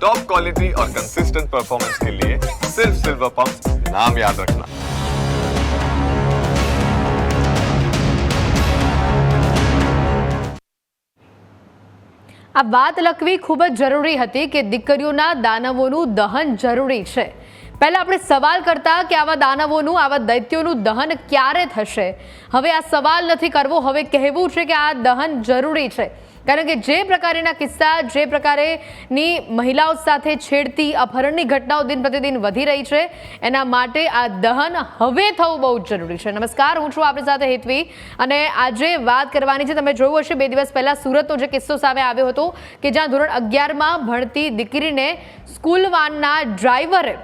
Top quality और consistent performance के लिए सिर्फ सिल्वर पंप नाम याद रखना। આ વાત લખવી ખૂબ જ જરૂરી હતી કે દીકરીઓના દાનવોનું દહન જરૂરી છે। પહેલા આપણે સવાલ કરતા કે આવા દાનવોનું, આવા દૈત્યોનું દહન ક્યારે થશે। હવે આ સવાલ નથી કરવો, હવે કહેવું છે કે આ દહન જરૂરી છે। કારણ કે જે પ્રકારના કિસ્સા, જે પ્રકારની મહિલાઓ સાથે છેડતી, અપહરણની ઘટનાઓ દિન પ્રતિદિન વધી રહી છે, એના માટે આ દહન હવે થવું બહુ જ જરૂરી છે। નમસ્કાર, હું છું આપણી સાથે હેતવી અને આજે વાત કરવાની છે। તમે જોયું હશે 2 દિવસ પહેલા સુરતનો જે કિસ્સો સામે આવ્યો હતો કે જ્યાં ધોરણ 11માં ભણતી દીકરીને સ્કૂલ વાનના ડ્રાઈવરે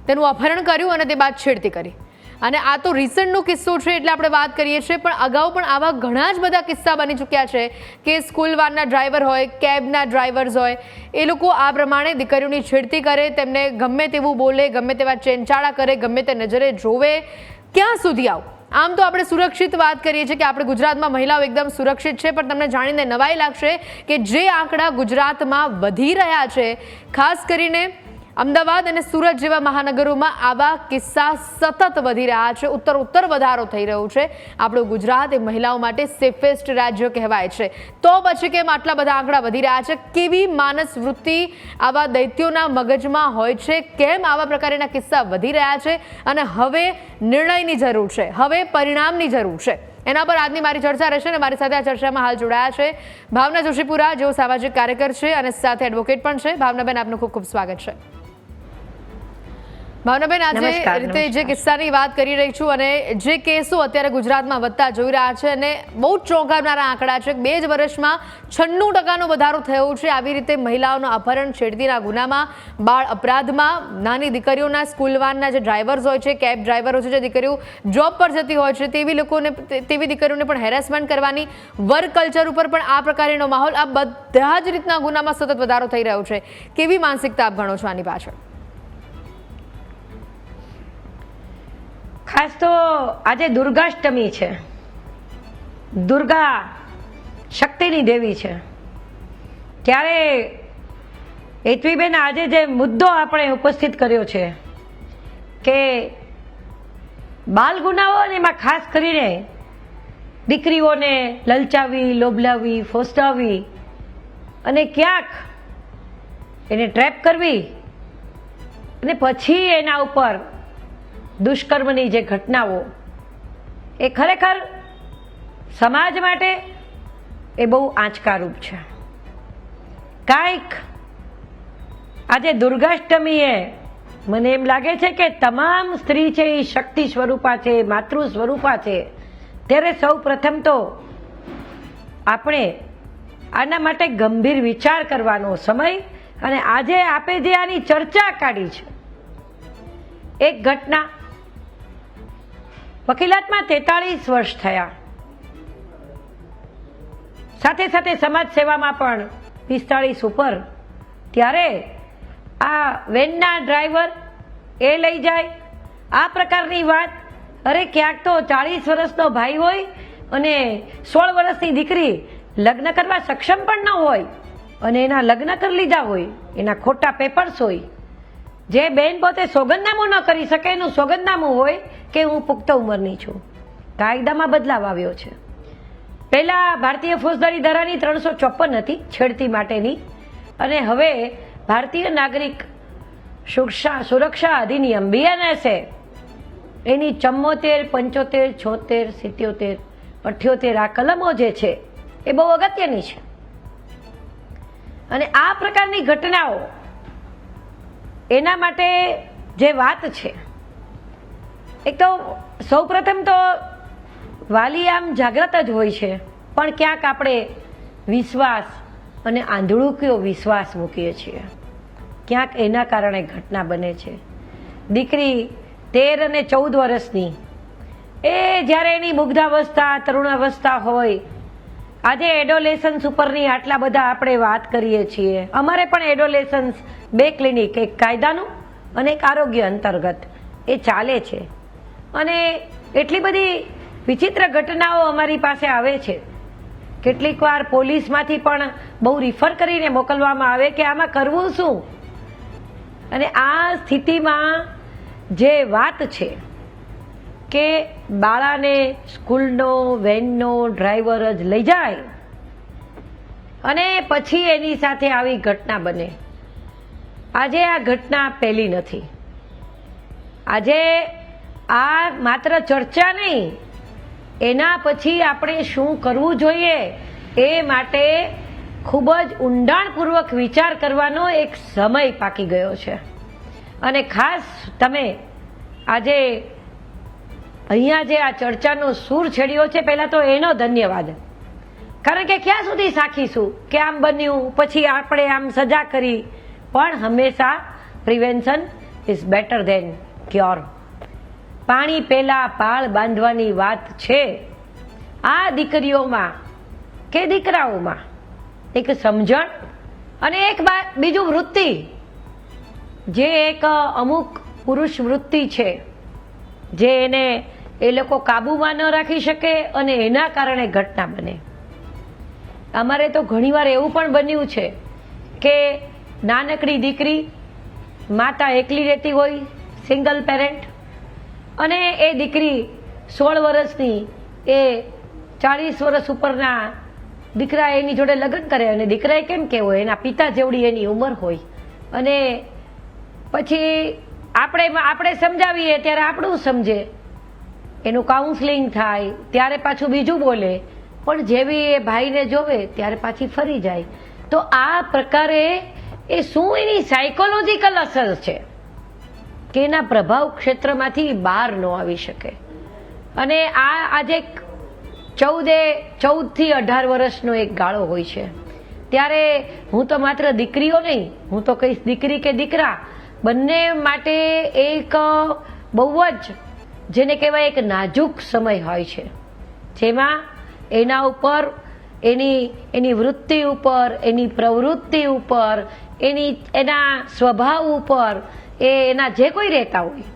તેનું અપહરણ કર્યું અને તે બાદ છેડતી કરી। અને આ તો રિસન્ટનો કિસ્સો છે એટલે આપણે વાત કરીએ છીએ, પણ અગાઉ પણ આવા ઘણા જ બધા કિસ્સા બની ચૂક્યા છે કે સ્કૂલ વાનના ડ્રાઈવર હોય, કેબના ડ્રાઈવર્સ હોય, એ લોકો આ પ્રમાણે દીકરીઓની છેડતી કરે, તેમને ગમે તેવું બોલે, ગમે તેવા ચેનચાળા કરે, ગમે તે નજરે જોવે। ક્યાં સુધી આવું? આમ તો આપણે સુરક્ષિત વાત કરીએ છીએ કે આપણે ગુજરાતમાં મહિલાઓ એકદમ સુરક્ષિત છે, પણ તમને જાણીને નવાઈ લાગશે કે જે આંકડા ગુજરાતમાં વધી રહ્યા છે, ખાસ કરીને અમદાવાદ અને સુરત જેવા મહાનગરોમાં આવા કિસ્સા સતત વધી રહ્યા છે, ઉત્તરોત્તર વધારો થઈ રહ્યો છે। આપણું ગુજરાત એ મહિલાઓ માટે સેફેસ્ટ રાજ્ય કહેવાય છે, તો પછી કેમ આટલા બધા આંકડા વધી રહ્યા છે? કેવી માનસ વૃત્તિ આવા દૈત્યોના મગજમાં હોય છે? કેમ આવા પ્રકારના કિસ્સા વધી રહ્યા છે? અને હવે નિર્ણયની જરૂર છે, હવે પરિણામની જરૂર છે। એના પર આજની મારી ચર્ચા રહેશે અને મારી સાથે આ ચર્ચામાં હાલ જોડાયા છે ભાવના જોશીપુરા, જેઓ સામાજિક કાર્યકર છે અને સાથે એડવોકેટ પણ છે। ભાવનાબેન, આપનું ખૂબ ખૂબ સ્વાગત છે। ભાવનાબેન, આજે રીતે જે કિસ્સાની વાત કરી રહી છું અને જે કેસો અત્યારે ગુજરાતમાં વધતા જોઈ રહ્યા છે અને બહુ જ ચોંકાવનારા આંકડા છે, 2 જ વર્ષમાં 96% વધારો થયો છે આવી રીતે મહિલાઓનું અપહરણ, છેડતીના ગુનામાં, બાળ અપરાધમાં, નાની દીકરીઓના સ્કૂલ વાનના જે ડ્રાઈવર્સ હોય છે, કેબ ડ્રાઈવરો છે, જે દીકરીઓ જોબ પર જતી હોય છે, તેવી દીકરીઓને પણ હેરેસમેન્ટ કરવાની, વર્ક કલ્ચર ઉપર પણ આ પ્રકારનો માહોલ, આ બધા જ રીતના ગુનામાં સતત વધારો થઈ રહ્યો છે। કેવી માનસિકતા આપ ગણો છો આની પાછળ? ખાસ તો આજે દુર્ગાષ્ટમી છે, દુર્ગા શક્તિની દેવી છે, ત્યારે હેતવીબેન આજે જે મુદ્દો આપણે ઉપસ્થિત કર્યો છે કે બાલ ગુનાઓ અને એમાં ખાસ કરીને દીકરીઓને લલચાવી, લોભલાવી, ફોસલાવી અને ક્યાંક એને ટ્રેપ કરવી અને પછી એના ઉપર દુષ્કર્મની જે ઘટનાઓ, એ ખરેખર સમાજ માટે એ બહુ આંચકારૂપ છે। કાંઈક આજે દુર્ગાષ્ટમીએ મને એમ લાગે છે કે તમામ સ્ત્રી છે એ શક્તિ સ્વરૂપા છે, માતૃ સ્વરૂપા છે, ત્યારે સૌ પ્રથમ તો આપણે આના માટે ગંભીર વિચાર કરવાનો સમય, અને આજે આપે જે આની ચર્ચા કાઢી છે, એક ઘટના વકીલાતમાં 43 વર્ષ થયા, સાથે સાથે સમાજ સેવામાં પણ 45 ઉપર, ત્યારે આ વેનના ડ્રાઈવર એ લઈ જાય આ પ્રકારની વાત। અરે ક્યાંક તો 40 વર્ષનો ભાઈ હોય અને 16 વર્ષની દીકરી લગ્ન કરવા સક્ષમ પણ ન હોય અને એના લગ્ન કરી લીધા હોય, એના ખોટા પેપર્સ હોય, જે બેન પોતે સોગંદનામું ન કરી શકે, એનું સોગંદનામું હોય કે હું પુખ્ત ઉંમરની છું। કાયદામાં બદલાવ આવ્યો છે। પહેલા ભારતીય ફોજદારી ધારાની 354 હતી છેડતી માટેની, અને હવે ભારતીય નાગરિક સુરક્ષા અધિનિયમ BNSA એની 74, 75, 76, 77, 78 આ કલમો જે છે એ બહુ અગત્યની છે। અને આ પ્રકારની ઘટનાઓ, એના માટે જે વાત છે, એક તો સૌ પ્રથમ તો વાલી આમ જાગ્રત જ હોય છે, પણ ક્યાંક આપણે વિશ્વાસ અને આંધળુકીયો વિશ્વાસ મૂકીએ છીએ, ક્યાંક એના કારણે ઘટના બને છે। દીકરી 13 અને 14 વર્ષની, એ જ્યારે એની મુગ્ધાવસ્થા, તરુણાવસ્થા હોય, આજે એડોલેસન્સ ઉપરની આટલા બધા આપણે વાત કરીએ છીએ। અમારે પણ એડોલેસન્સ 2 ક્લિનિક, એક કાયદાનું અને એક આરોગ્ય અંતર્ગત એ ચાલે છે, અને એટલી બધી વિચિત્ર ઘટનાઓ અમારી પાસે આવે છે। કેટલીક વાર પોલીસમાંથી પણ બહુ રિફર કરીને મોકલવામાં આવે કે આમાં કરવું શું, અને આ સ્થિતિમાં જે વાત છે કે બાળાને સ્કૂલનો વેનનો ડ્રાઈવર જ લઈ જાય અને પછી એની સાથે આવી ઘટના બને. આજે આ ઘટના પહેલી નથી. આજે આ માત્ર ચર્ચા નહીં, એના પછી આપણે શું કરવું જોઈએ એ માટે ખૂબ જ ઊંડાણપૂર્વક વિચાર કરવાનો એક સમય પાકી ગયો છે. અને ખાસ તમે આજે અહીંયા જે આ ચર્ચાનો સૂર છેડ્યો છે, પહેલાં તો એનો ધન્યવાદ. કારણ કે ક્યાં સુધી સાખીશું કે આમ બન્યું પછી આપણે આમ સજા કરી, પણ હંમેશા prevention is better than cure. પાણી પહેલા પાળ બાંધવાની વાત છે. આ દીકરીઓમાં કે દીકરાઓમાં એક સમજણ અને એક બીજું વૃત્તિ, જે એક અમુક પુરુષ વૃત્તિ છે, જે એને એ લોકો કાબૂમાં ન રાખી શકે અને એના કારણે ઘટના બને. અમારે તો ઘણીવાર એવું પણ બન્યું છે કે નાનકડી દીકરી, માતા એકલી રહેતી હોય, સિંગલ પેરેન્ટ, અને એ દીકરી 16 વર્ષની એ 40 વર્ષ ઉપરના દીકરા એની જોડે લગ્ન કરે, અને દીકરાએ કેમ કેવો એના પિતા જેવડી એની ઉંમર હોય, અને પછી આપણે સમજાવીએ ત્યારે આપણું સમજે, એનું કાઉન્સલિંગ થાય ત્યારે પાછું બીજું બોલે, પણ જેવી એ ભાઈને જોવે ત્યારે પાછી ફરી જાય. તો આ પ્રકારે એ શું એની સાયકોલોજીકલ અસર છે કે એના પ્રભાવ ક્ષેત્રમાંથી બહાર ન આવી શકે. અને આ આજે 14 થી 18 વર્ષનો એક ગાળો હોય છે. ત્યારે હું તો માત્ર દીકરીઓ નહીં, હું તો કહીશ દીકરી કે દીકરા બંને માટે એક બહુ જ જેને કહેવાય એક નાજુક સમય હોય છે, જેમાં એના ઉપર એની વૃત્તિ ઉપર, એની પ્રવૃત્તિ ઉપર, એના સ્વભાવ ઉપર, એના જે કોઈ રહેતા હોય,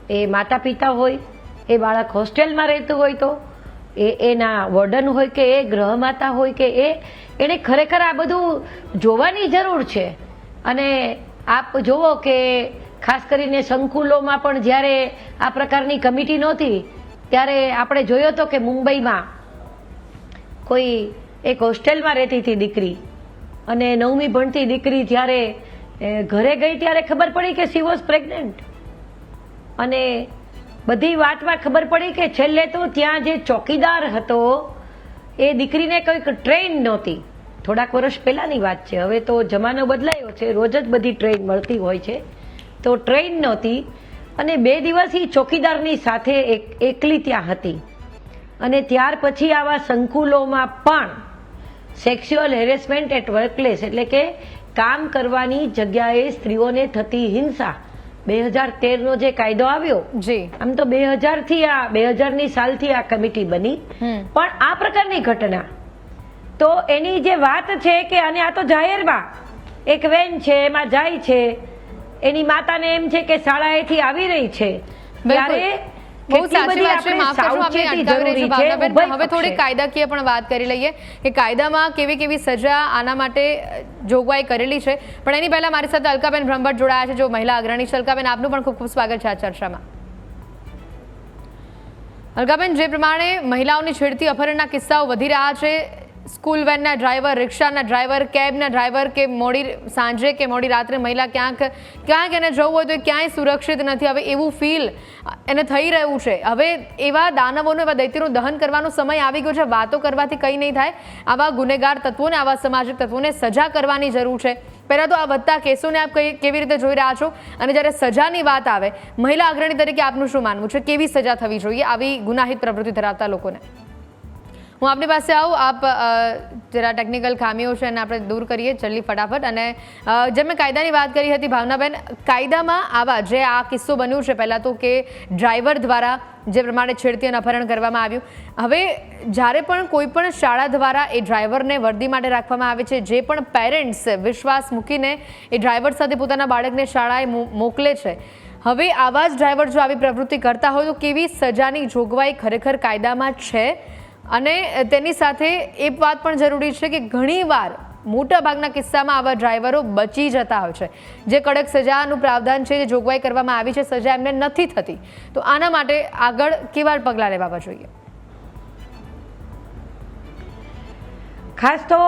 એ માતા પિતા હોય, એ બાળક હોસ્ટેલમાં રહેતું હોય તો એના વોર્ડન હોય કે એ ગૃહમાતા હોય કે એને ખરેખર આ બધું જોવાની જરૂર છે. અને આપ જુઓ કે ખાસ કરીને સંકુલોમાં પણ જ્યારે આ પ્રકારની કમિટી નહોતી ત્યારે આપણે જોયો હતો કે મુંબઈમાં કોઈ એક હોસ્ટેલમાં રહેતી હતી દીકરી, અને 9મી ભણતી દીકરી જ્યારે ઘરે ગઈ ત્યારે ખબર પડી કે શી વોઝ પ્રેગ્નન્ટ. અને બધી વાતમાં ખબર પડી કે છેલ્લે તો ત્યાં જે ચોકીદાર હતો એ દીકરીને કોઈક ટ્રેન નહોતી. થોડાક વર્ષ પહેલાંની વાત છે, હવે તો જમાનો બદલાયો છે, રોજ જ બધી ટ્રેન મળતી હોય છે. તો ટ્રેન નહોતી અને 2 દિવસ એ ચોકીદારની સાથે એકલી ત્યાં હતી. અને ત્યાર પછી આવા સંકુલોમાં પણ સેક્સ્યુઅલ હેરેસમેન્ટ એટ વર્કપ્લેસ, એટલે કે કામ કરવાની જગ્યાએ સ્ત્રીઓને થતી હિંસા, 2013નો જે કાયદો આવ્યો, આમ તો 2000ની સાલથી આ કમિટી બની, પણ આ પ્રકારની ઘટના તો એની જે વાત છે કે અને આ તો જાહેરમાં એક વેન છે, એમાં જાય છે, એની માતાને એમ છે કે શાળાએથી આવી રહી છે, ત્યારે બહુ સાચી વાત છે. માફ કરશો, આપણે અટકાવી રહી છે ભાવનાબેન. હવે થોડી કાયદાકીય પણ વાત કરી લઈએ કે કાયદામાં કેવી કેવી સજા આના માટે જોગવાઈ કરેલી છે. પણ એની પહેલા મારી સાથે અલકાબેન બ્રહ્મભટ્ટ જોડાયા છે, જો મહિલા અગ્રણી છે. અલકાબેન, આપનું પણ ખૂબ ખૂબ સ્વાગત છે આ ચર્ચામાં. અલકાબેન, જે પ્રમાણે મહિલાઓની છેડતી અપહરણના કિસ્સાઓ વધી રહ્યા છે, સ્કૂલ વેનના ડ્રાઈવર, રિક્ષાના ડ્રાઈવર, કેબના ડ્રાઈવર, કે મોડી સાંજે કે મોડી રાત્રે મહિલા ક્યાંક એને જવું હોય તો ક્યાંય સુરક્ષિત નથી. હવે એવું ફીલ એને થઈ રહ્યું છે. હવે એવા દાનવોનું, એવા દૈત્યનું દહન કરવાનો સમય આવી ગયો છે. વાતો કરવાથી કંઈ નહીં થાય. આવા ગુનેગાર તત્વોને, આવા સામાજિક તત્વોને સજા કરવાની જરૂર છે. પહેલાં તો આ વધતા કેસોને આપ કેવી રીતે જોઈ રહ્યા છો, અને જ્યારે સજાની વાત આવે, મહિલા અગ્રણી તરીકે આપનું શું માનવું છે? કેવી સજા થવી જોઈએ આવી ગુનાહિત પ્રવૃત્તિ ધરાવતા લોકોને? હું આપની પાસે આવું. આપ જરા ટેકનિકલ ખામીઓ છે એને આપણે દૂર કરીએ જલ્દી ફટાફટ. અને જેમ મેં કાયદાની વાત કરી હતી ભાવનાબેન, કાયદામાં આવા જે આ કિસ્સો બન્યું છે, પહેલાં તો કે ડ્રાઈવર દ્વારા જે પ્રમાણે છેડતી અને અપહરણ કરવામાં આવ્યું, હવે જ્યારે પણ કોઈ પણ શાળા દ્વારા એ ડ્રાઈવરને વર્દી માટે રાખવામાં આવે છે, જે પણ પેરેન્ટ્સ વિશ્વાસ મૂકીને એ ડ્રાઈવર સાથે પોતાના બાળકને શાળાએ મોકલે છે, હવે આવા જ ડ્રાઈવર જો આવી પ્રવૃત્તિ કરતા હોય તો કેવી સજાની જોગવાઈ ખરેખર કાયદામાં છે? અને તેની સાથે એ વાત પણ જરૂરી છે કે ઘણીવાર મોટાભાગના કિસ્સામાં આવા ડ્રાઈવરો બચી જતા હોય છે. જે કડક સજાનું પ્રાવધાન છે, જે જોગવાઈ કરવામાં આવી છે, સજા એમને નથી થતી. તો આના માટે આગળ કેવા પગલાં લેવા જોઈએ? ખાસ તો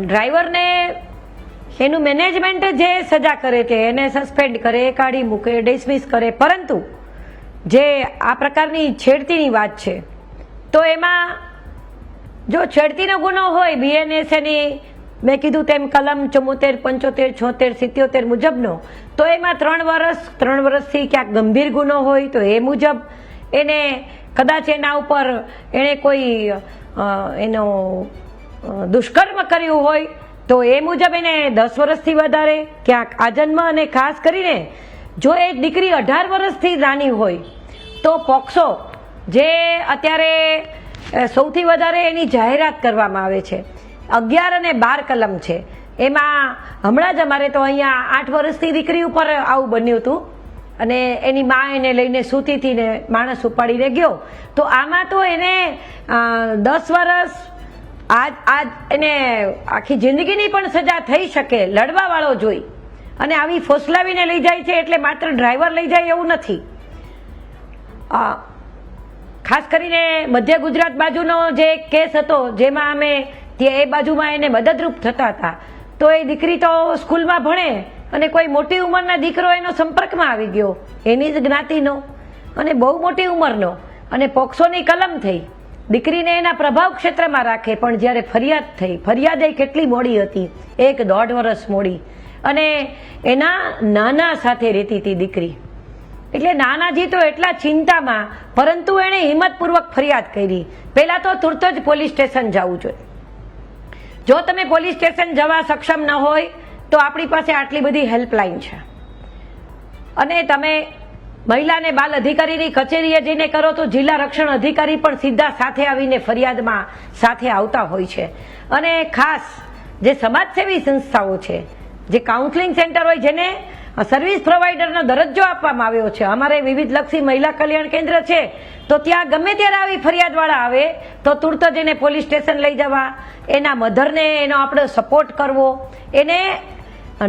ડ્રાઈવરને એનું મેનેજમેન્ટ જે સજા કરે છે એને સસ્પેન્ડ કરે, કાઢી મૂકે, ડિસમિસ કરે, પરંતુ જે આ પ્રકારની છેડતીની વાત છે તો એમાં જો છેડતીનો ગુનો હોય BNSની મેં કીધું તેમ કલમ 74, 75, 76, 77 મુજબનો, તો એમાં 3 વર્ષથી ક્યાંક ગંભીર ગુનો હોય તો એ મુજબ એને કદાચ એના ઉપર એણે કોઈ એનો દુષ્કર્મ કર્યું હોય તો એ મુજબ એને 10 વર્ષથી વધારે, ક્યાંક આજન્મ, અને ખાસ કરીને જો એ દીકરી 18 વર્ષથી નાની હોય તો પોક્સો જે અત્યારે સૌથી વધારે એની જાહેરાત કરવામાં આવે છે 11 અને 12 કલમ છે. એમાં હમણાં જ અમારે તો અહીંયા 8 વર્ષની દીકરી ઉપર આવું બન્યું હતું અને એની મા એને લઈને સૂતી હતી ને માણસ ઉપાડીને ગયો. તો આમાં તો એને 10 વર્ષ આજ એને આખી જિંદગીની પણ સજા થઈ શકે. લડવાવાળો જોઈ અને આવી ફોસલાવીને લઈ જાય છે એટલે માત્ર ડ્રાઈવર લઈ જાય એવું નથી. ખાસ કરીને મધ્ય ગુજરાત બાજુનો જે કેસ હતો જેમાં અમે ત્યાં એ બાજુમાં એને મદદરૂપ થતા હતા, તો એ દીકરી તો સ્કૂલમાં ભણે અને કોઈ મોટી ઉંમરના દીકરો એનો સંપર્કમાં આવી ગયો, એની જ જ્ઞાતિનો અને બહુ મોટી ઉંમરનો, અને પોક્સોની કલમ થઈ. દીકરીને એના પ્રભાવ ક્ષેત્રમાં રાખે, પણ જ્યારે ફરિયાદ થઈ, ફરિયાદ એ કેટલી મોડી હતી, 1-1.5 વર્ષ મોડી, અને એના નાના સાથે રહેતી હતી દીકરી. એટલે નાનાજી તો એટલા ચિંતામાં, પરંતુ એણે હિંમતપૂર્વક ફરિયાદ કરી. પહેલા તો તુરત જ પોલીસ સ્ટેશન જવું જોઈએ. જો તમે પોલીસ સ્ટેશન જવા સક્ષમ ન હોય તો આપણી પાસે આટલી બધી હેલ્પલાઇન છે, અને તમે મહિલા અને બાલ અધિકારીની કચેરીએ જઈને કરો તો જિલ્લા રક્ષણ અધિકારી પણ સીધા સાથે આવીને ફરિયાદમાં સાથે આવતા હોય છે. અને ખાસ જે સમાજસેવી સંસ્થાઓ છે, જે કાઉન્સેલિંગ સેન્ટર હોય, જેને સર્વિસ પ્રોવાઈડરનો દરજ્જો આપવામાં આવ્યો છે, અમારે વિવિધલક્ષી મહિલા કલ્યાણ કેન્દ્ર છે, તો ત્યાં ગમે ત્યારે આવી ફરિયાદવાળા આવે તો તુરત જ એને પોલીસ સ્ટેશન લઈ જવા, એના મધરને એનો આપણે સપોર્ટ કરવો, એને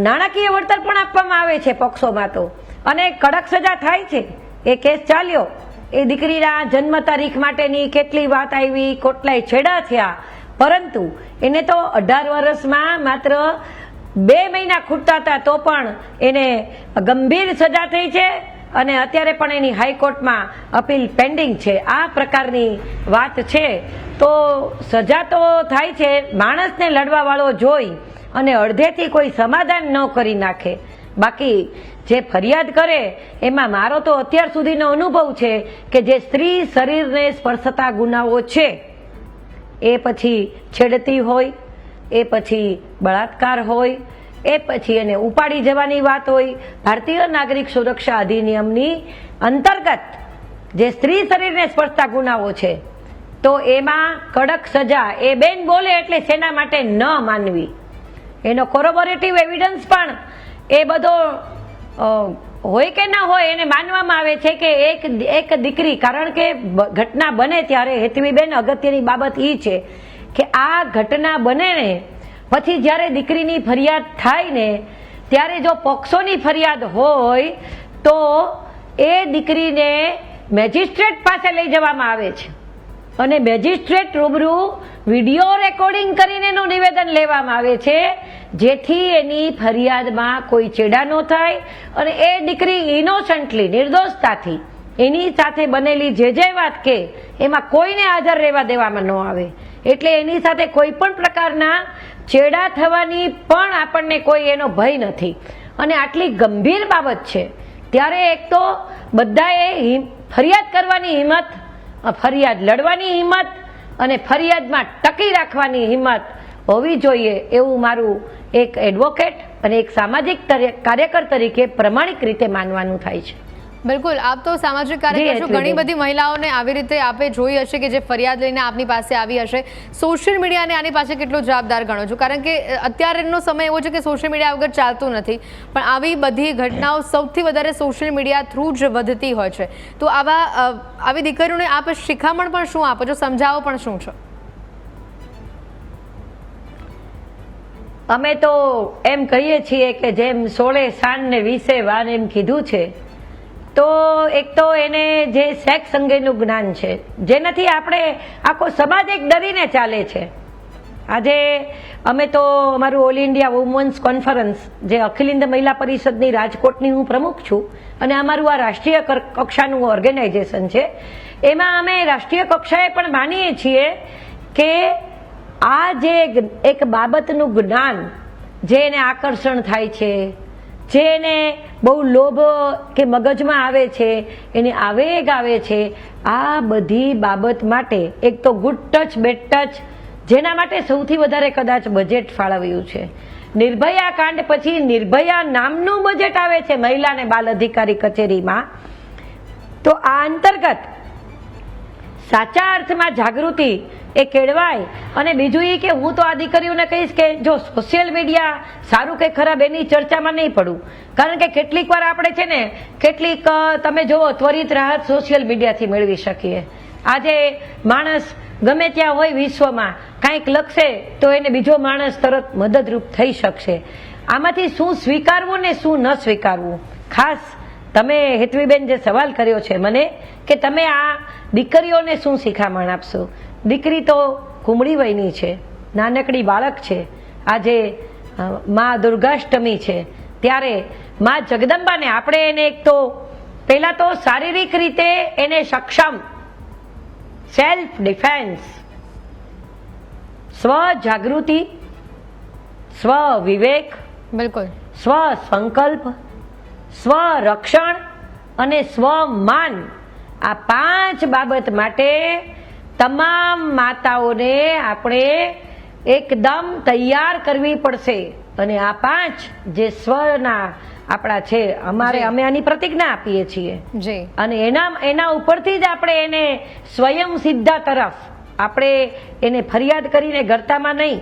નાણાકીય વળતર પણ આપવામાં આવે છે પોક્સોમાં તો, અને કડક સજા થાય છે. એ કેસ ચાલ્યો, એ દીકરીના જન્મ તારીખ માટેની કેટલી વાત આવી, કેટલાય છેડા થયા, પરંતુ એને તો 18 વર્ષમાં માત્ર 2 મહિના ખૂટતા હતા તો પણ એને ગંભીર સજા થઈ છે, અને અત્યારે પણ એની હાઈકોર્ટમાં અપીલ પેન્ડિંગ છે. આ પ્રકારની વાત છે. તો સજા તો થાય છે, માણસને લડવાવાળો જોઈ અને અડધેથી કોઈ સમાધાન ન કરી નાખે. બાકી જે ફરિયાદ કરે એમાં મારો તો અત્યાર સુધીનો અનુભવ છે કે જે સ્ત્રી શરીરને સ્પર્શતા ગુનાઓ છે, એ પછી છેડતી હોય, એ પછી બળાત્કાર હોય, એ પછી એને ઉપાડી જવાની વાત હોય, ભારતીય નાગરિક સુરક્ષા અધિનિયમની અંતર્ગત જે સ્ત્રી શરીરને સ્પર્શતા ગુનાઓ છે, તો એમાં કડક સજા. એ બેન બોલે એટલે સેના માટે ન માનવી. એનો કોરોબોરેટિવ એવિડન્સ પણ એ બધો હોય કે ના હોય એને માનવામાં આવે છે કે એક દીકરી, કારણ કે ઘટના બને ત્યારે હેતવીબેન અગત્યની બાબત એ છે કે આ ઘટના બને ને પછી જ્યારે દીકરીની ફરિયાદ થાય ને ત્યારે જો પોક્સોની ફરિયાદ હોય તો એ દીકરીને મેજિસ્ટ્રેટ પાસે લઈ જવામાં આવે છે, અને મેજિસ્ટ્રેટ રૂબરૂ વિડીયો રેકોર્ડિંગ કરીને એનું નિવેદન લેવામાં આવે છે, જેથી એની ફરિયાદમાં કોઈ ચેડા ન થાય અને એ દીકરી ઇનોસન્ટલી, નિર્દોષતાથી એની સાથે બનેલી જે વાત કે એમાં કોઈને હાજર રહેવા દેવામાં ન આવે. એટલે એની સાથે કોઈ પણ પ્રકારના ચેડા થવાની પણ આપણને કોઈ એનો ભય નથી. અને આટલી ગંભીર બાબત છે ત્યારે એક તો બધાએ ફરિયાદ કરવાની હિંમત, ફરિયાદ લડવાની હિંમત અને ફરિયાદમાં ટકી રાખવાની હિંમત હોવી જોઈએ, એવું મારું એક એડવોકેટ અને એક સામાજિક કાર્યકર તરીકે પ્રમાણિક રીતે માનવાનું થાય છે. બિલકુલ, આપ તો સામાજિક કાર્યકર છો, ઘણી બધી મહિલાઓને આવી રીતે આપે જોઈ હશે કે જે ફરિયાદ લઈને આપની પાસે આવી હશે. સોશિયલ મીડિયાને આની પાસે કેટલો જવાબદાર ગણો છો? કારણ કે અત્યારનો સમય એવો છે કે સોશિયલ મીડિયા વગર ચાલતું નથી, પણ આવી બધી ઘટનાઓ સૌથી વધારે સોશિયલ મીડિયા થ્રુ જ વધતી હોય છે. તો આવી દીકરીઓને આપ શિખામણ પણ શું આપો છો, સમજાવો પણ શું છો? અમે તો એમ કહીએ છીએ કે જેમ 16 સાન ને 20 વાન એમ કીધું છે, તો એક તો એને જે સેક્સ અંગેનું જ્ઞાન છે, જેનાથી આપણે આખો સમાજ એક ડરીને ચાલે છે. આજે અમે તો અમારું ઓલ ઇન્ડિયા વુમન્સ કોન્ફરન્સ, જે અખિલ હિન્દ મહિલા પરિષદની રાજકોટની હું પ્રમુખ છું, અને અમારું આ રાષ્ટ્રીય કક્ષાનું ઓર્ગેનાઇઝેશન છે, એમાં અમે રાષ્ટ્રીય કક્ષાએ પણ માનીએ છીએ કે આ જે એક બાબતનું જ્ઞાન, જે એને આકર્ષણ થાય છે, જે એને બહુ લોભ કે મગજમાં આવે છે, એને આવેગ આવે છે, આ બધી બાબત માટે એક તો ગુડ ટચ બેડ ટચ, જેના માટે સૌથી વધારે કદાચ બજેટ ફાળવ્યું છે. નિર્ભયા કાંડ પછી નિર્ભયા નામનું બજેટ આવે છે મહિલા અને બાલ અધિકારી કચેરીમાં. તો આ અંતર્ગત સાચા અર્થમાં જાગૃતિ એ કેળવાય. અને બીજું એ કે હું તો આ દીકરીઓને કહીશ કે જો સોશિયલ મીડિયા સારું કે ખરાબ એની ચર્ચામાં નહીં પડું, કારણ કે કેટલીક વાર આપણે છે ને કેટલીક તમે જુઓ ત્વરિત રાહત સોશિયલ મીડિયાથી મેળવી શકીએ. આજે માણસ ગમે ત્યાં હોય વિશ્વમાં કાંઈક લખશે તો એને બીજો માણસ તરત મદદરૂપ થઈ શકશે. આમાંથી શું સ્વીકારવું ને શું ન સ્વીકારવું, ખાસ તમે હેતવીબેન જે સવાલ કર્યો છે મને કે તમે આ દીકરીઓને શું શિખામણ આપશો. દીકરી તો કુમળી વયની છે, નાનકડી બાળક છે. આજે મા દુર્ગાષ્ટમી છે, ત્યારે મા જગદંબાને આપણે એને એક તો પહેલા તો શારીરિક રીતે એને સક્ષમ, સેલ્ફ ડિફેન્સ, સ્વ જાગૃતિ, સ્વ વિવેક, બિલકુલ સ્વ સંકલ્પ, સ્વ રક્ષણ અને સ્વમાન, આ 5 બાબત માટે તમામ માતાઓને આપણે એકદમ તૈયાર કરવી પડશે. અને આ 5 જે સ્વના આપણા છે, અમે આની પ્રતિજ્ઞા આપીએ છીએ જી. અને એના ઉપરથી જ આપણે એને સ્વયં સિદ્ધા તરફ, આપણે એને ફરિયાદ કરીને ગરતામાં નહીં,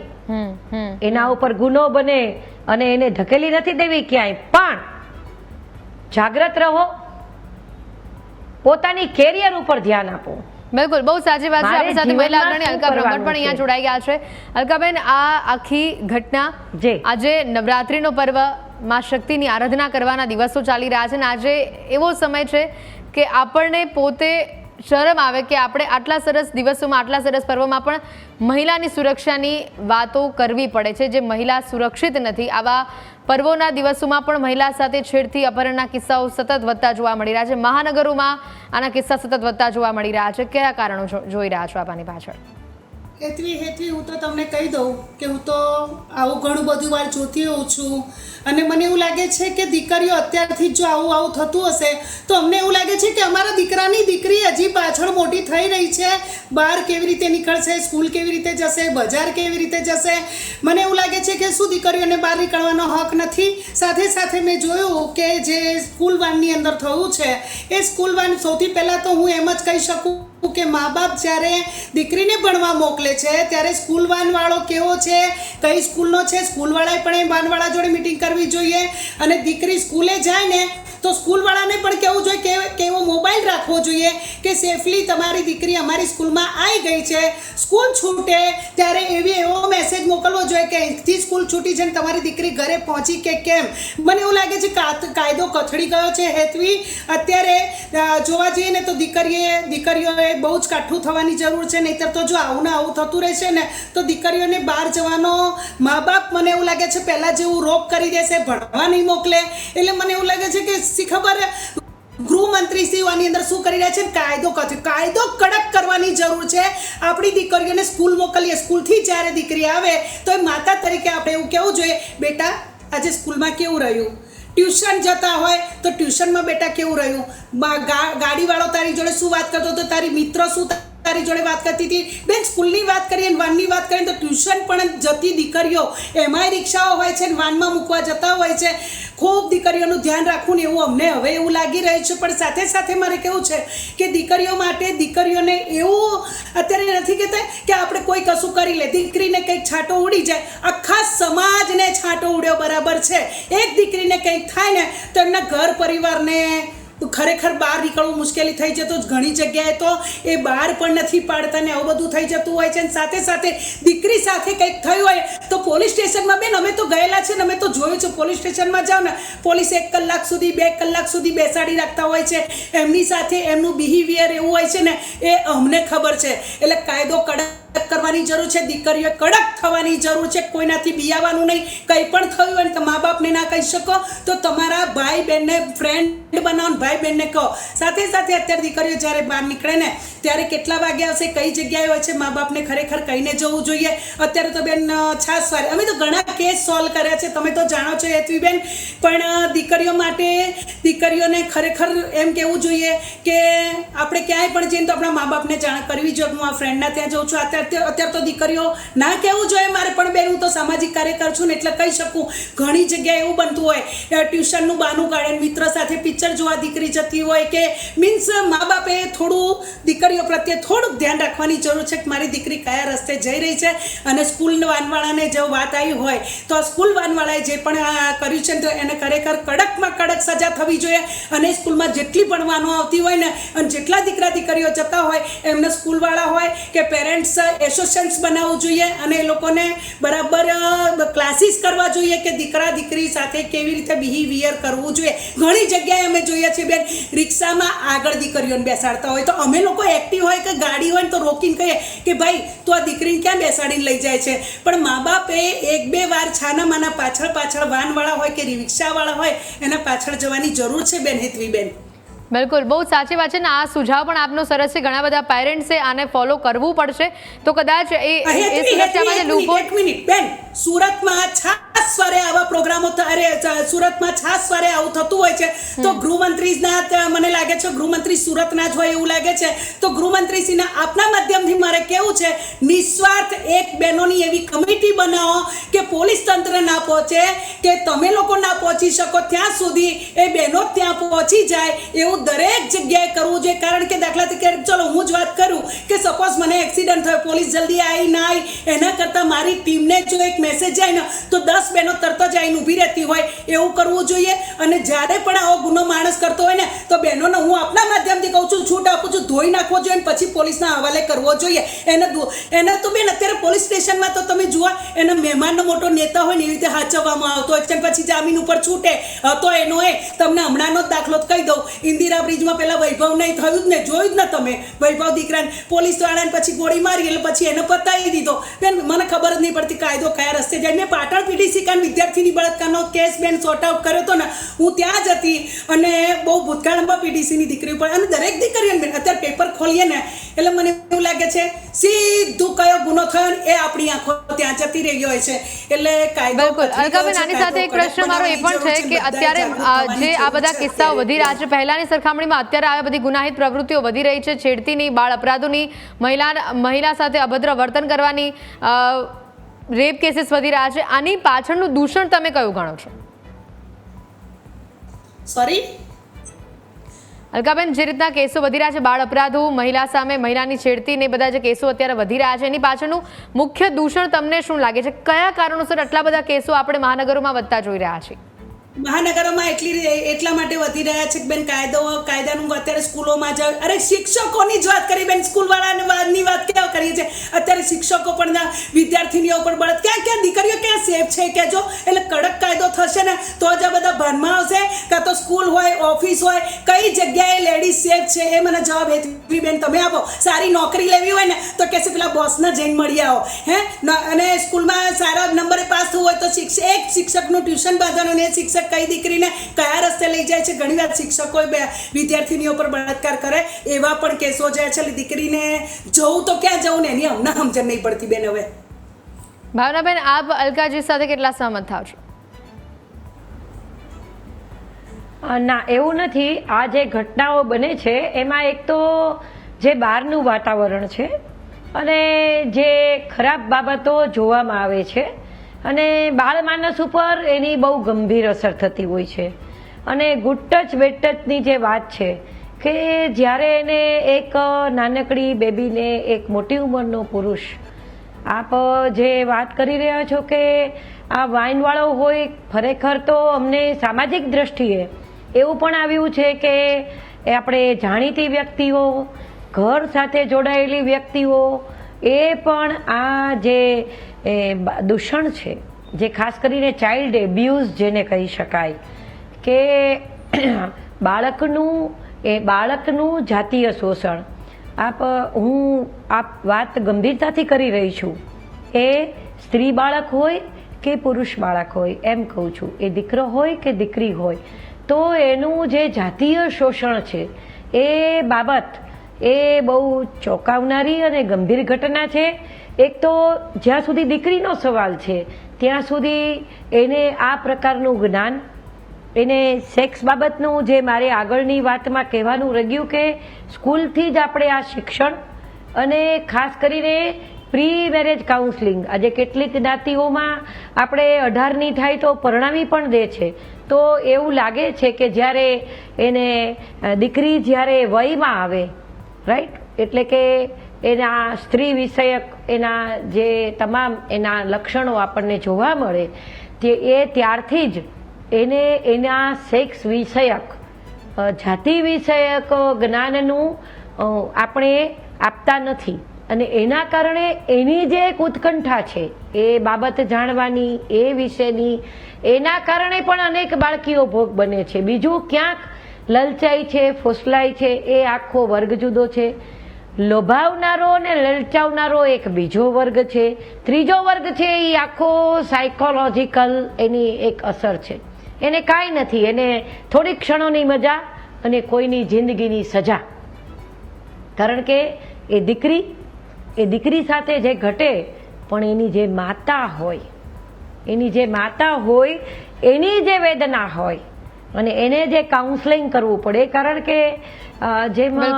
એના ઉપર ગુનો બને અને એને ધકેલી નથી દેવી ક્યાંય, પણ જાગ્રત રહો, પોતાની કેરિયર ઉપર ધ્યાન આપો. બિલકુલ, બહુ સાચી વાત છે. આપણી સાથે મહિલા અગ્રણી અલકા બ્રહ્મટ પણ અહીંયા જોડાઈ ગયા છે. અલકાબેન, આ આખી ઘટના, આજે નવરાત્રીનો પર્વ, માં શક્તિની આરાધના કરવાના દિવસો ચાલી રહ્યા છે, અને આજે એવો સમય છે કે આપણને પોતે શરમ આવે કે આપણે આટલા સરસ દિવસોમાં, આટલા સરસ પર્વમાં પણ મહિલાની સુરક્ષાની વાતો કરવી પડે છે. જે મહિલા સુરક્ષિત નથી, આવા પર્વોના દિવસોમાં પણ મહિલા સાથે છેડતી અપહરણના કિસ્સાઓ સતત વધતા જોવા મળી રહ્યા છે. મહાનગરોમાં આના કિસ્સા સતત વધતા જોવા મળી રહ્યા છે. કયા કારણો જોઈ રહ્યા છો આની પાછળ? હેતવી હું તો તમને કહી દઉં કે હું તો આવું ઘણું બધું વાર જોતી હોઉં છું, અને મને એવું લાગે છે કે દીકરીઓ અત્યારથી જો આવું થતું હશે તો અમને એવું લાગે છે કે અમારા દીકરાની દીકરી હજી પાછળ મોટી થઈ રહી છે. બહાર કેવી રીતે નીકળશે, સ્કૂલ કેવી રીતે જશે, બજાર કેવી રીતે જશે. મને એવું લાગે છે કે શું દીકરીઓને બહાર નીકળવાનો હક નથી. સાથે સાથે મેં જોયું કે જે સ્કૂલ વાનની અંદર થયું છે, એ સ્કૂલ વાન, સૌથી પહેલાં તો હું એમ જ કહી શકું કે મા બાપ જ્યારે દીકરીને ભણવા મોકલે છે ત્યારે સ્કૂલ વાનવાળો કેવો છે, કઈ સ્કૂલનો છે, સ્કૂલવાળાએ પણ એ વાનવાળા જોડે મિટિંગ કરવી જોઈએ. અને દીકરી સ્કૂલે જાય ને તો સ્કૂલવાળાને પણ કહેવું જોઈએ કે એવો મોબાઈલ રાખવો જોઈએ કે સેફલી તમારી દીકરી અમારી સ્કૂલમાં આવી ગઈ છે. સ્કૂલ છૂટે ત્યારે એવો મેસેજ મોકલવો જોઈએ કે અહીંથી સ્કૂલ છૂટી છે ને તમારી દીકરી ઘરે પહોંચી કે કેમ. મને એવું લાગે છે કાયદો કથળી ગયો છે હેતવી. અત્યારે જોવા જઈએ ને તો દીકરીઓએ બહુ જ કાઠું થવાની જરૂર છે, નહીંતર તો જો આવું ને આવું થતું રહેશે ને તો દીકરીઓને બહાર જવાનો મા બાપ, મને એવું લાગે છે પહેલાં જેવું રોક કરી દેશે, ભણવા નહીં મોકલે. એટલે મને એવું લાગે છે કે શી ખબર ગૃહમંત્રી શ્રી આની અંદર શું કરી રહ્યા છે, કાયદો કડક કરવાની જરૂર છે. આપણી દીકરીઓને સ્કૂલ મોકલીએ, સ્કૂલથી જ્યારે દીકરી આવે તો એ માતા તરીકે આપણે એવું કહેવું જોઈએ, બેટા આજે સ્કૂલમાં કેવું રહ્યું. ટ્યુશન જતા હોય તો ટ્યુશનમાં બેટા કેવું રહ્યું, ગાડીવાળો તારી જોડે શું વાત કરતો હતો, તારી મિત્ર શું તારી જોડે વાત કરતી હતી. બેન, સ્કૂલની વાત કરીએ ને વાનની વાત કરીએ તો ટ્યુશન પણ જતી દીકરીઓ, એમાંય રિક્ષાઓ હોય છે ને વાનમાં મૂકવા જતા હોય છે. ખૂબ દીકરીઓનું ધ્યાન રાખવું ને એવું અમને હવે એવું લાગી રહ્યું છે. પણ સાથે સાથે મારે કેવું છે કે દીકરીઓ માટે, દીકરીઓને એવું અત્યારે નથી કહેતા કે આપણે કોઈ કશું કરી લે, દીકરીને કંઈક છાંટો ઉડી જાય, આખા સમાજને છાંટો ઉડ્યો બરાબર છે. એક દીકરીને કંઈક થાય ને તો એમના ઘર પરિવારને ખરેખર બહાર નીકળવું મુશ્કેલી થઈ જતો, ઘણી જગ્યાએ તો એ બહાર પણ નથી પાડતા ને આવું બધું થઈ જતું હોય છે. અને સાથે સાથે દીકરી સાથે કંઈક થયું હોય તો પોલીસ સ્ટેશનમાં, બેન અમે તો ગયેલા છે ને અમે તો જોયું છે, પોલીસ સ્ટેશનમાં જાઓ ને પોલીસ 1 કલાક સુધી 2 કલાક સુધી બેસાડી રાખતા હોય છે. એમની સાથે એમનું બિહેવિયર એવું હોય છે ને એ અમને ખબર છે. એટલે કાયદો કડક કરવાની જરૂર છે, દીકરીઓ કડક થવાની જરૂર છે. કોઈનાથી બિયાવાનું નહીં. કંઈ પણ થયું હોય ને તો મા બાપને ના કહી શકો તો તમારા ભાઈ બહેનને ફ્રેન્ડ બનાવો, ભાઈ બહેનને કહો. સાથે સાથે અત્યારે દીકરીઓ જ્યારે બહાર નીકળે ને ત્યારે કેટલા વાગે આવશે, કઈ જગ્યાએ હોય છે, મા બાપને ખરેખર કહીને જવું જોઈએ. અત્યારે તો બેન છાસવારે અમે તો ઘણા કેસ સોલ્વ કર્યા છે, તમે તો જાણો છો હેતવીબેન. પણ દીકરીઓ માટે દીકરીઓને ખરેખર એમ કહેવું જોઈએ કે આપણે ક્યાંય પણ જઈને તો આપણા મા બાપને જાણ કરવી જોઈએ. હું આ ફ્રેન્ડના ત્યાં જઉં છું. અત્યારે તો દીકરીઓ ના કહેવું જોઈએ મારે, પણ બેન હું તો સામાજિક કાર્યકર છું ને એટલે કહી શકું. ઘણી જગ્યાએ એવું બનતું હોય, ટ્યુશનનું બહાનું કાઢે, મિત્ર સાથે પિક્ચર જોવા દીકરી જતી હોય કે મીન્સ મા બાપે થોડું દીકરીઓ પ્રત્યે થોડુંક ધ્યાન રાખવાની જરૂર છે કે મારી દીકરી કયા રસ્તે જઈ રહી છે. અને સ્કૂલ વાનવાળાને જો વાત આવી હોય તો સ્કૂલ વાનવાળાએ જે પણ આ કર્યું છે તો એને ખરેખર કડકમાં કડક સજા થવી જોઈએ. અને સ્કૂલમાં જેટલી પણ વાનો આવતી હોય ને અને જેટલા દીકરા દીકરીઓ જતા હોય એમને સ્કૂલવાળા હોય કે પેરેન્ટ્સ એસોસિએશન્સ બનાવવું જોઈએ અને એ લોકોને બરાબર ક્લાસીસ કરવા જોઈએ કે દીકરા દીકરી સાથે કેવી રીતે બિહેવિયર કરવું જોઈએ. ઘણી જગ્યાએ અમે જોઈએ છીએ બેન, રિક્ષામાં આગળ દીકરીઓને બેસાડતા હોય તો અમે લોકો એક્ટિવ હોય કે ગાડી હોય તો રોકીને કહીએ કે ભાઈ તું આ દીકરીને ક્યાં બેસાડીને લઈ જાય છે. પણ મા બાપે 1-2 વાર છાના માના પાછળ વાનવાળા હોય કે રિક્ષાવાળા હોય એના પાછળ જવાની જરૂર છે બેન હેતવીબેન. બિલકુલ, બહુ સાચી વાત છે ને આ સુઝાવ પણ આપનો સરસ છે. ઘણા બધા પેરેન્ટ્સે આને ફોલો કરવું પડશે તો કદાચ એ સુરક્ષામાં જે લૂપહોલ. એક મિનિટ બેન, સુરતમાં છાસવારે આવા પ્રોગ્રામો સુરતમાં છાસવારે આવું થતું હોય છે તો ગૃહમંત્રીના મને લાગે છે ગૃહમંત્રી સુરતના જ હોય એવું લાગે છે. તો ગૃહમંત્રીશ્રીના આપના માધ્યમથી મારે કેવું છે, નિસ્વાર્થ એક બહેનોની એવી કમિટી બનાવો કે પોલીસ તંત્ર ના પહોંચે, કે તમે લોકો ના પહોંચી શકો ત્યાં સુધી એ બહેનો ત્યાં પહોંચી જાય એવું દરેક જગ્યાએ કરવું જોઈએ. કારણ કે દાખલા તરીકે ચલો હું જ વાત કરું કે સપોઝ મને એક્સિડન્ટ થયો, પોલીસ જલ્દી આવી ના આવી, એના કરતાં મારી ટીમને જો એક મેસેજ જાય ને તો 10 બહેનો તરત જ આવીને ઊભી રહેતી હોય એવું કરવું જોઈએ. અને જ્યારે પણ આવો ગુનો માણસ કરતો હોય ને તો બહેનોને હું આપના માધ્યમથી કહું છું, છૂટ આપું છું, ધોઈ નાખવો જોઈએ અને પછી પોલીસના હવાલે કરવો જોઈએ. એને તો બેન અત્યારે પોલીસ સ્ટેશનમાં તો તમે જુઓ એના મહેમાનનો મોટો નેતા હોય ને એવી રીતે હાચવવામાં આવતો હોય છે. પછી જામીન ઉપર છૂટે તો એનો તમને હમણાંનો જ દાખલો કહી દઉં. ઇન્દિરા બ્રિજમાં પેલા વૈભવ નહીં થયું જ ને, જોયું જ ને તમે, વૈભવ દીકરાને પોલીસવાળાને પછી ગોળી મારી એટલે પછી એને પતાવી દીધો. બેન મને ખબર જ નહીં પડતી કાયદો કયા રસ્તે જાય. મેં પાટણ પીડીસી કાન વિદ્યાર્થીની બળાત્કારનો કેસ બેન સોર્ટ આઉટ કર્યો હતો ને, હું ત્યાં જ હતી અને બહુ ભૂતકાળમાં પીડીસીની દીકરી ઉપર અને દરેક દીકરીઓને બેન અત્યારે પેપર ખોલીએ ને એટલે મને એવું લાગે છે સીધું કયો ગુનો થયો ને એ આપણી આંખો ત્યાં જતી રહી હોય છે. એટલે કાયદો. બિલકુલ અલકાબેન, આની સાથે એક પ્રશ્ન મારો એ પણ છે કે અત્યારે જે આ બધા કિસ્સાઓ વધી રહ્યા છે, પહેલાની સરખામણીમાં અત્યારે આ બધી ગુનાહિત પ્રવૃત્તિઓ વધી રહી છે, છેડતીની, બાળ અપરાધોની, મહિલા સાથે અભદ્ર વર્તન કરવાની, રેપ કેસીસ વધી રહ્યા છે. આની પાછળનું દૂષણ તમે કયું ગણો છો? સોરી અલકાબેન, જે રીતના કેસો વધી રહ્યા છે, બાળ અપરાધો, મહિલા સામે મહિલાની છેડતી ને બધા જે કેસો અત્યારે વધી રહ્યા છે, એની પાછળનું મુખ્ય દૂષણ તમને શું લાગે છે? કયા કારણોસર આટલા બધા કેસો આપણે મહાનગરોમાં વધતા જોઈ રહ્યા છીએ? મહાનગરોમાં એટલા માટે વધી રહ્યા છે કે બેન કાયદાનું અત્યારે સ્કૂલોમાં જ અરે શિક્ષકોની જ વાત કરી બેન, સ્કૂલવાળાની વાત ક્યાં કરીએ છીએ. અત્યારે શિક્ષકો પણ વિદ્યાર્થીનીઓ પર બળત ક્યાં દીકરીઓ ક્યાં સેફ છે કહેજો. એટલે કડક કાયદો થશે ને તો જ આ બધા ભાનમાં આવશે. કાં તો સ્કૂલ હોય, ઓફિસ હોય, કઈ જગ્યાએ લેડીઝ સેફ છે એ મને જવાબ હેતવી બેન તમે આપો. સારી નોકરી લેવી હોય ને તો કહેશે પેલા બોસને જઈને મળી આવો અને સ્કૂલમાં સારા નંબરે પાસ થવું હોય તો એક શિક્ષકનું ટ્યુશન બાંધવાનું ને શિક્ષક કઈ દીકરીને કયા રસ્તે લઈ જાય છે. ઘણી વાર શિક્ષકો વિદ્યાર્થીનીઓ પર બળાત્કાર કરે એવા પણ કેસો જાય છે. દીકરીને જવું તો ક્યાં જવું ને એની અમને સમજણ નહીં પડતી બેન. હવે ભાવનાબેન, આપ અલકાજી સાથે કેટલા સહમત થાવ છો? ના, એવું નથી. આ જે ઘટનાઓ બને છે એમાં એક તો જે બહારનું વાતાવરણ છે અને જે ખરાબ બાબતો જોવામાં આવે છે અને બાળ માનસ ઉપર એની બહુ ગંભીર અસર થતી હોય છે. અને ગુડ ટચ બેડ ટચની જે વાત છે કે જ્યારે એને એક નાનકડી બેબીને એક મોટી ઉંમરનો પુરુષ, આપ જે વાત કરી રહ્યા છો કે આ વાઇનવાળો હોય, ખરેખર તો અમને સામાજિક દ્રષ્ટિએ એવું પણ આવ્યું છે કે આપણે જાણીતી વ્યક્તિઓ, ઘર સાથે જોડાયેલી વ્યક્તિઓ એ પણ આ જે દૂષણ છે, જે ખાસ કરીને ચાઇલ્ડ એબ્યુઝ જેને કહી શકાય, કે બાળકનું જાતીય શોષણ, હું વાત ગંભીરતાથી કરી રહી છું, એ સ્ત્રી બાળક હોય કે પુરુષ બાળક હોય, એમ કહું છું, એ દીકરો હોય કે દીકરી હોય, તો એનું જે જાતીય શોષણ છે એ બાબત એ બહુ ચોંકાવનારી અને ગંભીર ઘટના છે. એક તો જ્યાં સુધી દીકરીનો સવાલ છે ત્યાં સુધી એને આ પ્રકારનું જ્ઞાન, એને સેક્સ બાબતનું જે મારે આગળની વાતમાં કહેવાનું રહ્યું કે સ્કૂલથી જ આપણે આ શિક્ષણ, અને ખાસ કરીને પ્રી મેરેજ કાઉન્સેલિંગ, આજે કેટલીક જ્ઞાતિઓમાં આપણે 18ની થાય તો પરણાવી પણ દે છે. તો એવું લાગે છે કે જ્યારે એને દીકરી જ્યારે વયમાં આવે, રાઈટ, એટલે કે એના સ્ત્રી વિષયક એના જે તમામ એના લક્ષણો આપણને જોવા મળે, એ ત્યારથી જ એને એના સેક્સ વિષયક, જાતિ વિષયક જ્ઞાનનું આપણે આપતા નથી. અને એના કારણે એની જે એક ઉત્કંઠા છે એ બાબત જાણવાની, એ વિશેની, એના કારણે પણ અનેક બાળકીઓ ભોગ બને છે. બીજું ક્યાંક લલચાઈ છે, ફોસલાય છે, એ આખો વર્ગ જુદો છે. લોભાવનારો અને લલચાવનારો એક બીજો વર્ગ છે. ત્રીજો વર્ગ છે એ આખો સાયકોલોજીકલ એની એક અસર છે. એને કાંઈ નથી, એને થોડી ક્ષણોની મજા અને કોઈની જિંદગીની સજા. કારણ કે એ દીકરી સાથે જે ઘટે, પણ એની જે માતા હોય, એની જે વેદના હોય, અને એને જે કાઉન્સેલિંગ કરવું પડે. કારણ કે જેમાં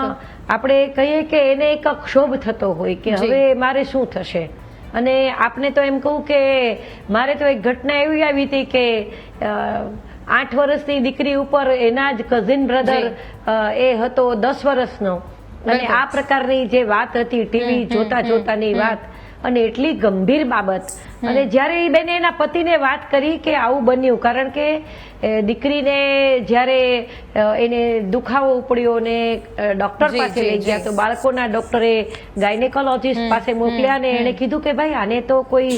આપણે કહીએ કે એને એક ક્ષોભ થતો હોય કે હવે મારે શું થશે. અને આપને તો એમ કહું કે મારે તો એક ઘટના એવી આવી હતી કે 8 વર્ષની દીકરી ઉપર એના જ કઝિન બ્રધર એ હતો 10 વર્ષનો, અને આ પ્રકારની જે વાત હતી ટીવી જોતાની વાત, અને એટલી ગંભીર બાબત. અને જ્યારે એ બેને એના પતિને વાત કરી કે આવું બન્યું, કારણ કે દીકરીને જ્યારે એને દુખાવો ઉપડ્યો ને ડોક્ટર પાસે લઈ ગયા, તો બાળકોના ડોક્ટરે ગાયનેકોલોજીસ્ટ પાસે મોકલ્યા, ને એણે કીધું કે ભાઈ આને તો કોઈ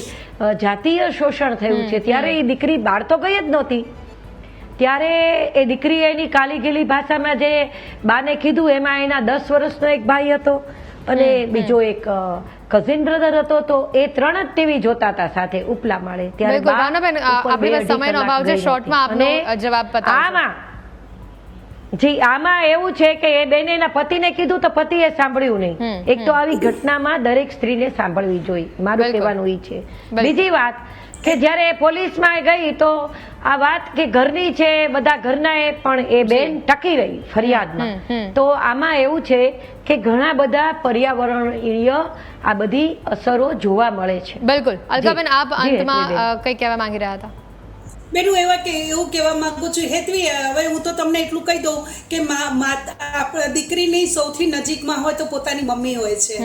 જાતીય શોષણ થયું છે. ત્યારે એ દીકરી બહાર તો ગઈ જ નહોતી. ત્યારે એ દીકરીએ એની કાલી ગીલી ભાષામાં જે બાને કીધું, એમાં એના 10 વર્ષનો એક ભાઈ હતો અને બીજો એક કઝિન બ્રધર હતો. તો એ 3 જ ટીવી જોતા હતા સાથે ઉપલા માળે. ત્યારે સમયનો અભાવ છે, શોર્ટમાં આપનો જવાબ આમાં એવું છે કે એ બેને એના પતિને કીધું તો પતિએ સાંભળ્યું નહીં. એક તો આવી ઘટનામાં દરેક સ્ત્રીને સાંભળવી જોઈએ, મારું કહેવાનું એ છે. બીજી વાત કે જ્યારે પોલીસમાં ગઈ તો આ વાત કે ઘરની છે, બધા ઘરના એ, પણ એ બેન ટકી રહી ફરિયાદમાં. તો આમાં એવું છે કે ઘણા બધા પર્યાવરણીય આ બધી અસરો જોવા મળે છે. બિલકુલ. અલકાબેન, આપ અંતમાં કંઈ કહેવા માંગી રહ્યા હતા? બેન, હું એવું કહેવા માંગુ છું હેતવી, હવે હું તો તમને એટલું કહી દઉં કે દીકરીની સૌથી નજીકમાં હોય તો પોતાની મમ્મી હોય છે.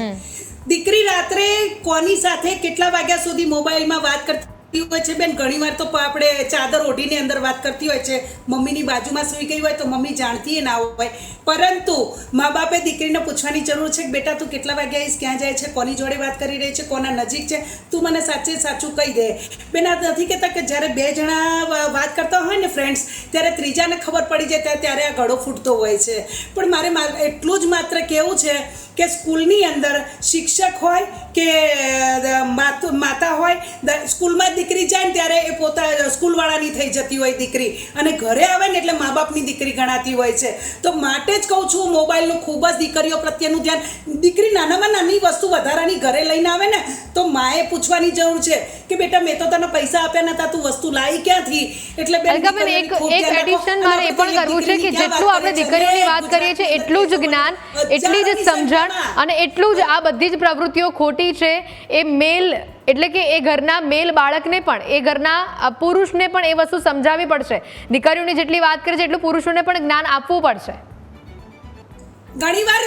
દીકરી રાત્રે કોની સાથે કેટલા વાગ્યા સુધી મોબાઈલમાં વાત કરતી હોય છે બેન, ઘણી વાર તો આપણે ચાદર ઓઢીને અંદર વાત કરતી હોય છે, મમ્મીની બાજુમાં સૂઈ ગઈ હોય તો મમ્મી જાણતી ના હોય. પરંતુ મા બાપે દીકરીને પૂછવાની જરૂર છે કે બેટા તું કેટલા વાગ્યા આવીશ, ક્યાં જાય છે, કોની જોડે વાત કરી રહી છે, કોના નજીક છે, તું મને સાચે સાચું કહી દે. બેન, આ નથી કહેતા કે જ્યારે 2 જણા વાત કરતા હોય ને ફ્રેન્ડ્સ, ત્યારે ત્રીજાને ખબર પડી જાય ત્યારે આ ગળો ફૂટતો હોય છે. પણ મારે એટલું જ માત્ર કહેવું છે કે સ્કૂલની અંદર શિક્ષક હોય કે માતા હોય, સ્કૂલમાં દીકરી જાય ને ત્યારે એ પોતા સ્કૂલવાળાની થઈ જતી હોય દીકરી, અને ઘરે આવે ને એટલે મા બાપની દીકરી ગણાતી હોય છે. તો માટે જ કહું છું, મોબાઈલનું ખૂબ જ દીકરીઓ પ્રત્યેનું ધ્યાન. દીકરી નાનામાં નાની વસ્તુ વધારાની ઘરે લઈને આવે ને તો માએ પૂછવાની જરૂર છે કે બેટા મેં તો તને પૈસા આપ્યા નતા, તું વસ્તુ લાવી ક્યાંથી. એટલે એક એડિશન મારે એ પણ કરવું છે કે જેટલું આપણે દીકરીઓની વાત કરીએ છીએ એટલું જ જ્ઞાન, એટલી જ સમજણ અને એટલું જ આ બધી જ પ્રવૃત્તિઓ ખોટી છે. એ મેલ એટલે કે એ ઘરના મેલ બાળકને પણ, એ ઘરના પુરુષને પણ એ વસ્તુ સમજાવવી પડશે. દીકરીઓની જેટલી વાત કરે છે એટલું પુરુષોને પણ જ્ઞાન આપવું પડશે. ઘણીવાર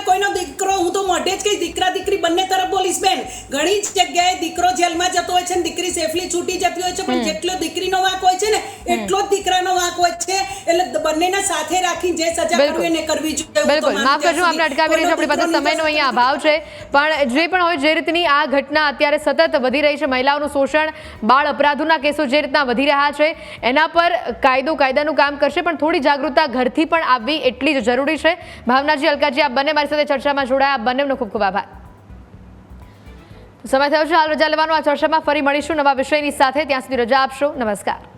કોઈનો દીકરો, હું તો મોઢે જ કહીશ, દીકરા દીકરી બંને તરફ બોલીશ બેન. ઘણી જગ્યાએ દીકરો જેલમાં જતો હોય છે ને દીકરી સેફલી છૂટી જતી હોય છે, પણ જેટલો દીકરીનો વાંક હોય છે ને એટલો જ દીકરાનો વાંક હોય છે. એટલે બંનેના સાથે રાખીને જે સજા બિલકુલ. કરવી એને કરવી જોઈએ. હું તો બિલકુલ માનું માફ કરજો ત્યાં આપણે અટકાવી રહી છે, આપણી પાસે સુધી સમયનો અહીંયા અભાવ છે, પણ જે પણ હોય જે રીતની આ ઘટના અત્યારે સતત વધી રહી છે, મહિલાઓનું શોષણ, બાળ અપરાધોના કેસો જે રીતના વધી રહ્યા છે એના પર કાયદાનું કામ કરશે, પણ થોડી જાગૃતતા ઘરથી પણ આવવી એટલી જ જરૂરી છે. ભાવનાજી, અલકાજી, આપ બંને મારી સાથે ચર્ચામાં જોડાયા, આપ બંનેનો ખૂબ ખૂબ આભાર. સમય થયો છે હાલ રજા લેવાનો. આ ચર્ચામાં ફરી મળીશું નવા વિષયની સાથે, ત્યાં સુધી રજા આપશો. નમસ્કાર.